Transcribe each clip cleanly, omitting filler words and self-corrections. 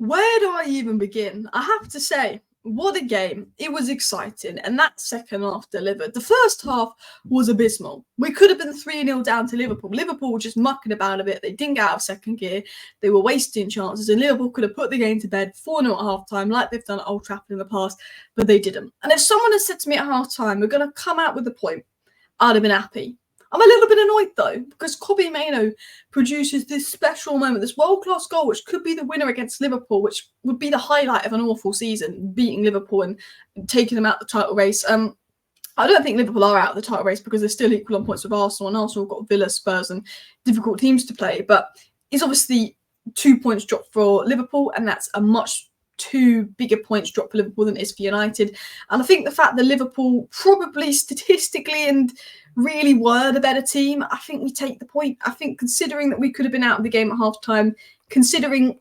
Where do I even begin? I have to say, what a game. It was exciting, and that second half delivered. The first half was abysmal. We could have been 3-0 down to Liverpool. Liverpool were just mucking about a bit. They didn't get out of second gear. They were wasting chances, and Liverpool could have put the game to bed 4-0 at half-time like they've done at Old Trafford in the past, but they didn't. And if someone had said to me at half-time, we're going to come out with a point, I'd have been happy. I'm a little bit annoyed, though, because Kobbie Mainoo produces this special moment, this world-class goal, which could be the winner against Liverpool, which would be the highlight of an awful season, beating Liverpool and taking them out the title race. I don't think Liverpool are out of the title race because they're still equal on points with Arsenal, and Arsenal have got Villa, Spurs, and difficult teams to play. But it's obviously 2 points dropped for Liverpool, and that's a much two bigger points drop for Liverpool than it is for United. And I think the fact that Liverpool probably statistically and really were the better team, I think we take the point. I think considering that we could have been out of the game at half-time, considering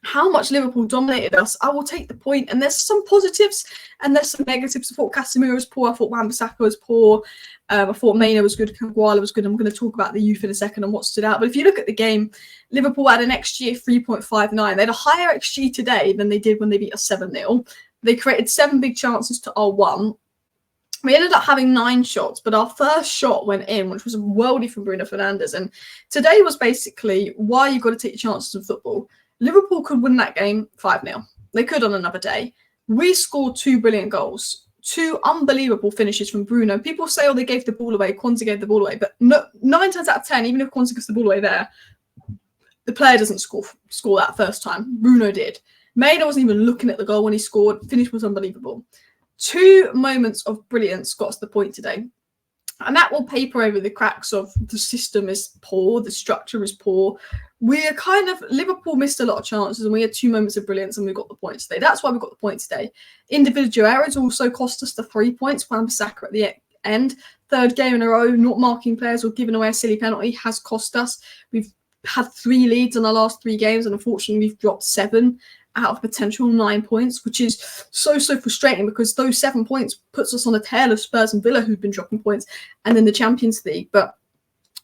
how much Liverpool dominated us, I will take the point. And there's some positives and there's some negatives. I thought Casemiro was poor. I thought Wan-Bissaka was poor. I thought Mainoo was good. Kambwala was good. I'm going to talk about the youth in a second and what stood out. But if you look at the game, Liverpool had an XG of 3.59. They had a higher XG today than they did when they beat us 7-0. They created 7 big chances to our 1. We ended up having 9 shots, but our first shot went in, which was a worldie from Bruno Fernandes. And today was basically why you've got to take your chances in football. Liverpool could win that game 5-0. They could on another day. We scored 2 brilliant goals. 2 unbelievable finishes from Bruno. People say, oh, they gave the ball away. Kwanzaa gave the ball away. But no, 9 times out of 10, even if Kwanzaa gets the ball away there, the player doesn't score that first time. Bruno did. Mainoo wasn't even looking at the goal when he scored. Finish was unbelievable. 2 moments of brilliance got us the point today. And that will paper over the cracks of the system is poor, the structure is poor. Liverpool missed a lot of chances and we had 2 moments of brilliance and we got the points today. That's why we got the points today. Individual errors also cost us the 3 points. Wan-Bissaka at the end. 3rd game in a row, not marking players or giving away a silly penalty has cost us. We've had 3 leads in our last 3 games and unfortunately we've dropped 7 out of potential 9 points, which is so frustrating because those 7 points puts us on a tail of Spurs and Villa who've been dropping points and then the Champions League. But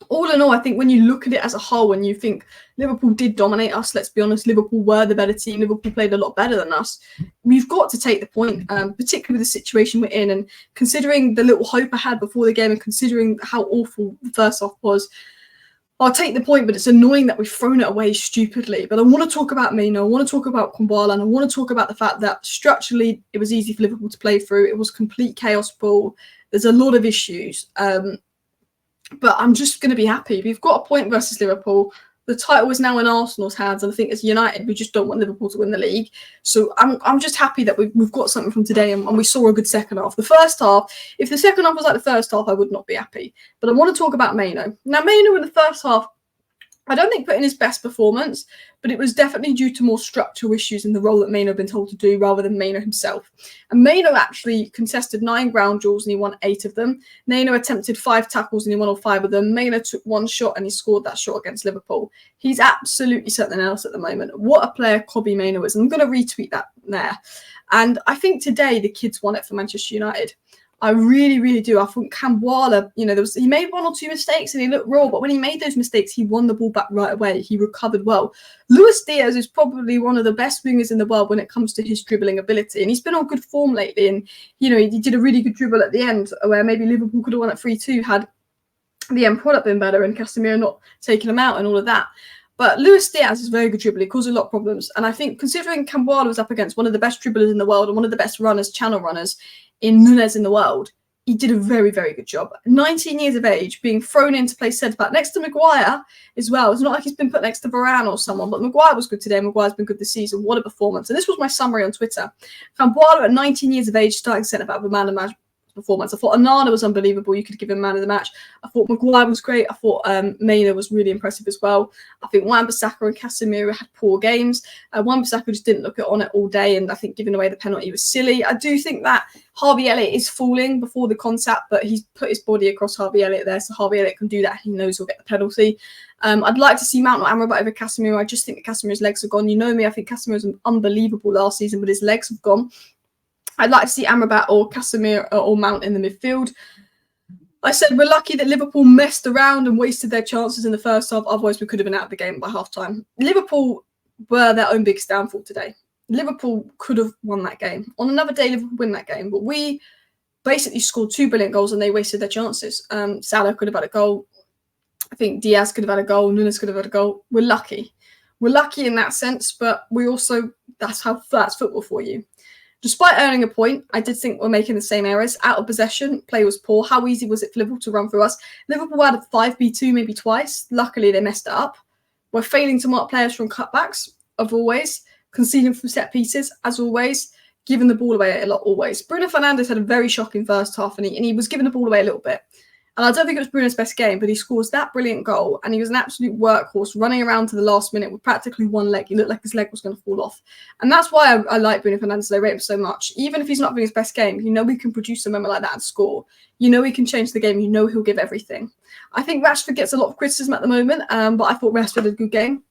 all in all, I think when you look at it as a whole and you think Liverpool did dominate us, let's be honest, Liverpool were the better team. Liverpool played a lot better than us. We've got to take the point, particularly with the situation we're in. And considering the little hope I had before the game and considering how awful the first half was, I'll take the point, but it's annoying that we've thrown it away stupidly. But I want to talk about Mainoo, I want to talk about Kambwala, and I want to talk about the fact that structurally it was easy for Liverpool to play through. It was complete chaos ball. There's a lot of issues. But I'm just going to be happy. We've got a point versus Liverpool. The title is now in Arsenal's hands, and I think as United, we just don't want Liverpool to win the league. So I'm just happy that we've got something from today, and we saw a good second half. The first half, if the second half was like the first half, I would not be happy. But I want to talk about Mainoo. Now, Mainoo in the first half, I don't think put in his best performance, but it was definitely due to more structural issues in the role that Mainoo had been told to do rather than Mainoo himself. And Mainoo actually contested 9 ground duels and he won 8 of them. Mainoo attempted 5 tackles and he won all 5 of them. Mainoo took 1 shot and he scored that shot against Liverpool. He's absolutely something else at the moment. What a player Kobbie Mainoo is. And I'm going to retweet that there. And I think today the kids won it for Manchester United. I really do. I think Kambwala, he made 1 or 2 mistakes and he looked raw, but when he made those mistakes, he won the ball back right away. He recovered well. Luis Diaz is probably one of the best wingers in the world when it comes to his dribbling ability, and he's been on good form lately. And he did a really good dribble at the end, where maybe Liverpool could have won at 3-2 had the end product been better and Casemiro not taking him out and all of that. But Luis Diaz is very good dribbler. He caused a lot of problems. And I think considering Kambwala was up against one of the best dribblers in the world and one of the best runners, channel runners in Núñez in the world, he did a very good job. 19 years of age, being thrown in to play centre-back next to Maguire as well. It's not like he's been put next to Varane or someone, but Maguire was good today. Maguire's been good this season. What a performance. And this was my summary on Twitter. Kambwala at 19 years of age, starting centre-back with a man of match performance. I thought Onana was unbelievable. You could give him man of the match. I thought Maguire was great. I thought Mainoo was really impressive as well. I think Wan-Bissaka and Casemiro had poor games. Wan-Bissaka just didn't look on it all day, and I think giving away the penalty was silly. I do think that Harvey Elliott is falling before the contact, but he's put his body across Harvey Elliott there, so Harvey Elliott can do that. He knows he'll get the penalty. I'd like to see Mount or Amrabat over Casemiro. I just think that Casemiro's legs are gone. You know me, I think Casemiro was unbelievable last season, but his legs have gone. I'd like to see Amrabat or Casemiro or Mount in the midfield. I said we're lucky that Liverpool messed around and wasted their chances in the first half. Otherwise, we could have been out of the game by half-time. Liverpool were their own biggest downfall today. Liverpool could have won that game. On another day, Liverpool win that game, but we basically scored 2 brilliant goals and they wasted their chances. Salah could have had a goal. I think Diaz could have had a goal. Nunes could have had a goal. We're lucky. We're lucky in that sense, but we also, that's football for you. Despite earning a point, I did think we're making the same errors. Out of possession, play was poor. How easy was it for Liverpool to run through us? Liverpool had a 5v2 maybe twice. Luckily, they messed it up. We're failing to mark players from cutbacks, of always. Conceding from set pieces, as always. Giving the ball away a lot, always. Bruno Fernandes had a very shocking first half, and he was giving the ball away a little bit. And I don't think it was Bruno's best game, but he scores that brilliant goal, and he was an absolute workhorse, running around to the last minute with practically one leg. He looked like his leg was going to fall off. And that's why I like Bruno Fernandes. I rate him so much. Even if he's not having his best game, you know he can produce a moment like that and score. You know he can change the game. You know he'll give everything. I think Rashford gets a lot of criticism at the moment, but I thought Rashford had a good game.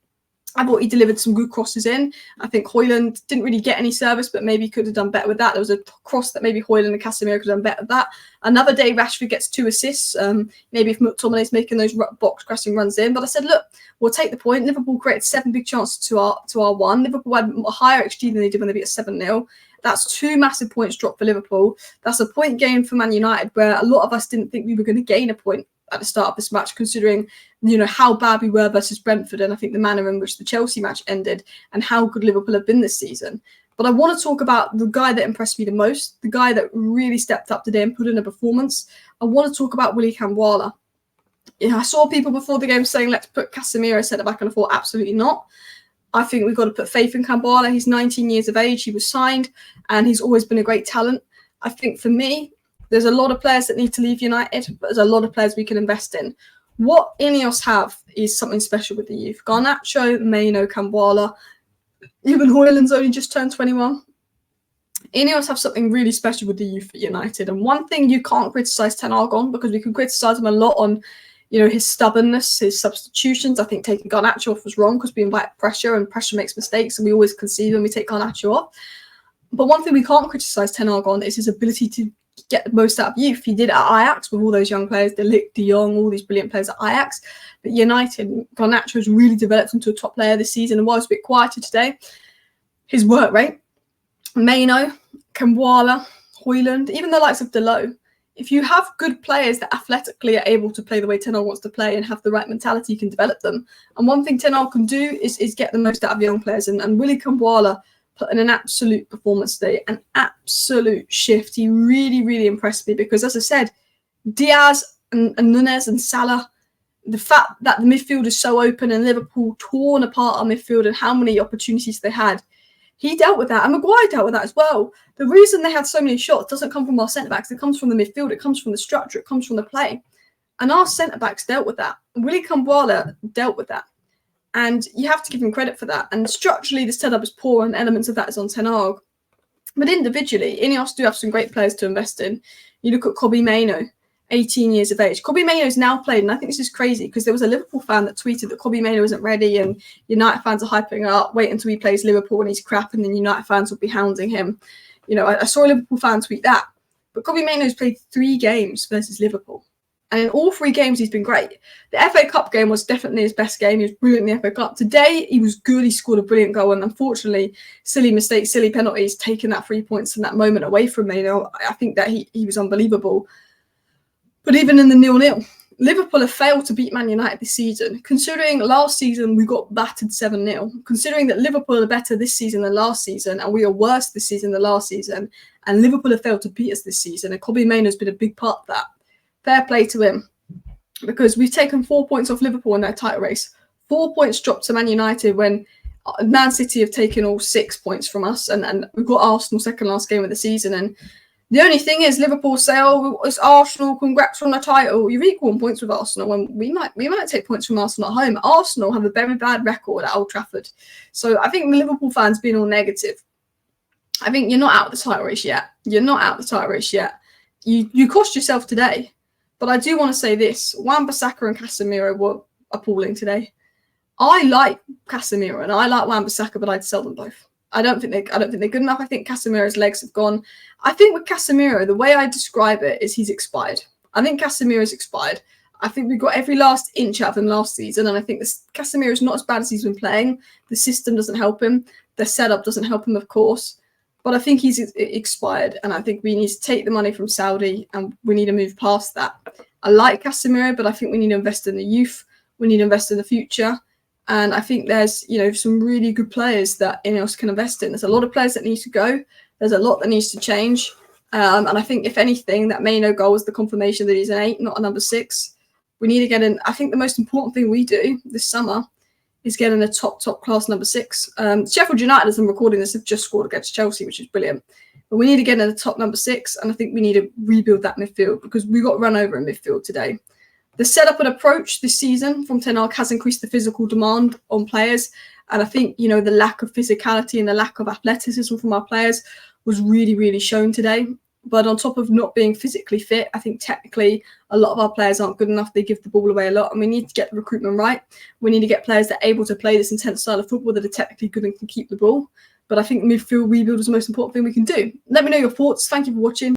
I thought he delivered some good crosses in. I think Højlund didn't really get any service, but maybe could have done better with that. There was a cross that maybe Højlund and Casemiro could have done better with that. Another day, Rashford gets 2 assists. Maybe if McTominay's making those box crashing runs in. But I said, look, we'll take the point. Liverpool created 7 big chances to our 1. Liverpool had a higher XG than they did when they beat us 7-0. That's 2 massive points dropped for Liverpool. That's a point gain for Man United, where a lot of us didn't think we were going to gain a point at the start of this match, considering how bad we were versus Brentford, and I think the manner in which the Chelsea match ended, and how good Liverpool have been this season. But I want to talk about the guy that impressed me the most, the guy that really stepped up today and put in a performance. I want to talk about Willy Kambwala. I saw people before the game saying, let's put Casemiro centre back, and I thought, absolutely not. I think we've got to put faith in Kambwala. He's 19 years of age. He was signed, and he's always been a great talent. I think for me, there's a lot of players that need to leave United, but there's a lot of players we can invest in. What Ineos have is something special with the youth. Garnacho, Mainoo, Kambwala, even Højlund's only just turned 21. Ineos have something really special with the youth at United. And one thing you can't criticise Ten Hag on, because we can criticise him a lot on his stubbornness, his substitutions. I think taking Garnacho off was wrong because we invite pressure and pressure makes mistakes, and we always concede when we take Garnacho off. But one thing we can't criticise Ten Hag on is his ability to get the most out of youth. He did it at Ajax with all those young players, De Ligt, De Jong, all these brilliant players at Ajax. But United, Garnacho has really developed into a top player this season, and while it's a bit quieter today, his work rate, Mainoo, Kambwala, Højlund, even the likes of Delo, if you have good players that athletically are able to play the way Ten Hag wants to play and have the right mentality, you can develop them. And one thing Ten Hag can do is get the most out of young players. And Willy Kambwala put in an absolute performance today, an absolute shift. He really, really impressed me because, as I said, Diaz and Nunes and Salah, the fact that the midfield is so open and Liverpool torn apart our midfield and how many opportunities they had, he dealt with that. And Maguire dealt with that as well. The reason they had so many shots doesn't come from our centre-backs. It comes from the midfield. It comes from the structure. It comes from the play. And our centre-backs dealt with that. Willy Kambwala dealt with that. And you have to give him credit for that. And structurally, the setup is poor and elements of that is on Ten Hag. But individually, Ineos do have some great players to invest in. You look at Kobbie Mainoo, 18 years of age. Kobbie Mainoo is now played, and I think this is crazy because there was a Liverpool fan that tweeted that Kobbie Mainoo isn't ready and United fans are hyping it up, wait until he plays Liverpool and he's crap, and then United fans will be hounding him. I saw a Liverpool fan tweet that. But Kobbie Mainoo's played 3 games versus Liverpool. And in all 3 games, he's been great. The FA Cup game was definitely his best game. He was brilliant in the FA Cup. Today, he was good. He scored a brilliant goal. And unfortunately, silly mistakes, silly penalties, taking that 3 points in that moment away from me. I think that he was unbelievable. But even in the 0-0, Liverpool have failed to beat Man United this season. Considering last season, we got battered 7-0. Considering that Liverpool are better this season than last season, and we are worse this season than last season, and Liverpool have failed to beat us this season, and Kobbie Mainoo has been a big part of that. Fair play to him, because we've taken 4 points off Liverpool in their title race. 4 points dropped to Man United when Man City have taken all 6 points from us, and we've got Arsenal second last game of the season. And the only thing is, Liverpool say, "Oh, it's Arsenal. Congrats on the title. You've equal on points with Arsenal." And we might take points from Arsenal at home. Arsenal have a very bad record at Old Trafford, so I think the Liverpool fans being all negative. I think you're not out of the title race yet. You're not out of the title race yet. You cost yourself today. But I do want to say this: Wan-Bissaka and Casemiro were appalling today. I like Casemiro and I like Wan-Bissaka, but I'd sell them both. I don't think they're good enough. I think Casemiro's legs have gone. I think with Casemiro, the way I describe it is he's expired. I think Casemiro's expired. I think we got every last inch out of him last season, and I think Casemiro is not as bad as he's been playing. The system doesn't help him. The setup doesn't help him, of course. But I think he's expired, and I think we need to take the money from Saudi, and we need to move past that. I like Casemiro, but I think we need to invest in the youth. We need to invest in the future. And I think there's, some really good players that Ineos can invest in. There's a lot of players that need to go. There's a lot that needs to change. And I think, if anything, that Mainoo goal was the confirmation that he's an 8, not a number 6. We need to get in. I think the most important thing we do this summer is getting a top class number 6. Sheffield United, as I'm recording this, have just scored against Chelsea, which is brilliant. But we need to get in the top number 6, and I think we need to rebuild that midfield because we got run over in midfield today. The setup and approach this season from Ten Hag has increased the physical demand on players. And I think, the lack of physicality and the lack of athleticism from our players was really, really shown today. But on top of not being physically fit, I think technically a lot of our players aren't good enough. They give the ball away a lot, and we need to get the recruitment right. We need to get players that are able to play this intense style of football that are technically good and can keep the ball. But I think midfield rebuild is the most important thing we can do. Let me know your thoughts. Thank you for watching.